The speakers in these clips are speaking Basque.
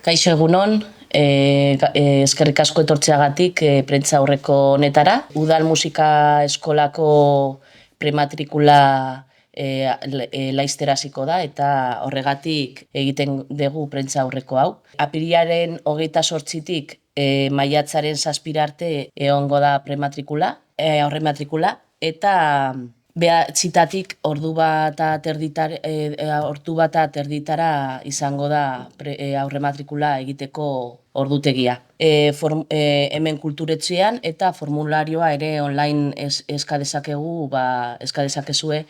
Kaixo egunon, eskerrik asko etortzeagatik prentza aurreko honetara. Udal musika eskolako prematrikula laizter hasiko da eta horregatik egiten dugu prentza aurreko hau. Apirilaren 28tik maiatzaren 7 arte egongo da aurrematrikula eta behatzitatik ordu bat erditara izango da aurrematrikula egiteko ordutegia. Hemen kulturetxean eta formularioa ere online eska dezakezue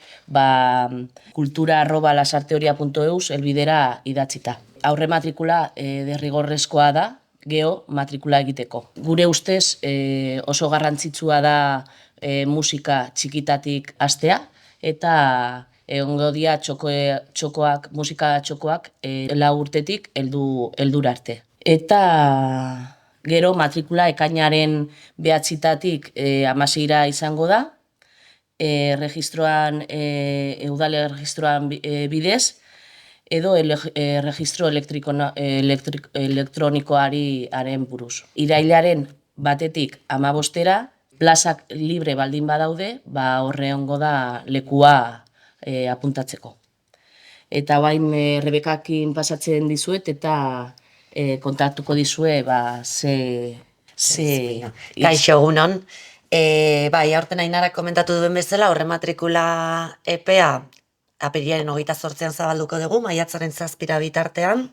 kultura@lasarteoria.eus helbidera idatzita. Aurrematrikula derrigorrezkoa da, geho matrikula egiteko. Gure ustez oso garrantzitsua da musika txikitatik hastea eta egongo dira musika txokoak 4 urtetik heldura arte. Eta gero matrikula ekainaren 9tik 16ra izango da, udal erregistroan bidez, edo erregistro elektronikoaren buruz. Irailaren 1tik 15ra, plazak libre baldin badaude, horre egongo da lekua apuntatzeko. Eta bain Rebekakin pasatzen dizuet eta kontatuko dizue Kaixo egunon. Bai, aurten Ainarak komentatu duen bezala, aurrematrikula epea apirilaren 28an zabalduko dugu, maiatzaren 7 bitartean.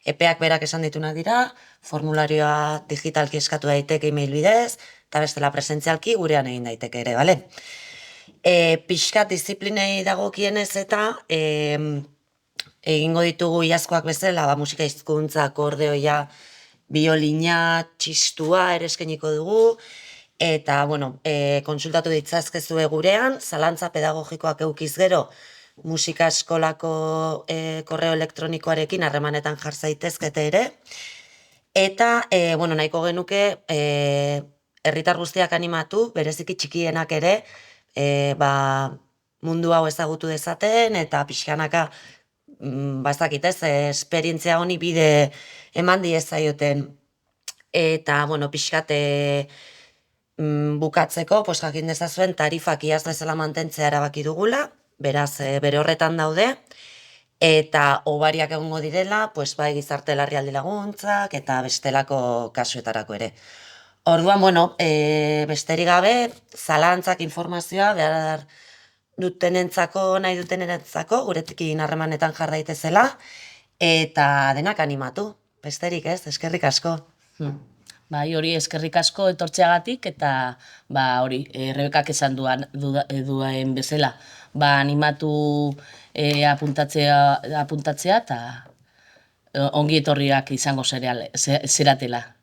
Epeak berak esan ditunak dira, formularioa digitalki eskatu daiteke email bidez, eta bestela presentzialki gurean egin daiteke ere, bale? Pixkat disiplinei dagokienez eta egingo ditugu iazkoak bezala, musika hizkuntza, akordeoia, biolina, txistua ere eskainiko dugu, eta, kontsultatu ditzazkezue gurean, zalantza pedagogikoak eukiz gero, musika eskolako korreo elektronikoarekin harremanetan jar zaitezkete ere. Eta, nahiko genuke herritar guztiak animatu, bereziki txikienak ere, mundu hau ezagutu dezaten, eta pixkanaka, ez esperientzia honi bide eman diezaioten. Eta, pixkat bukatzeko, jakin dezazuen tarifak iaz bezala mantentzea erabaki dugula, beraz, bere horretan daude, eta hobariak egongo direla, bai gizarte larrialdi laguntzak, eta bestelako kasuetarako ere. Orduan, besterik gabe, zalantzak informazioa behar nahi dutenentzako, guretekin harremanetan jar daitezela, eta denak animatu, besterik ez, eskerrik asko. Bai, hori eskerrik asko etortzeagatik eta Rebekak esan duen bezala, animatu apuntatzea eta ongi etorriak izango zeratela.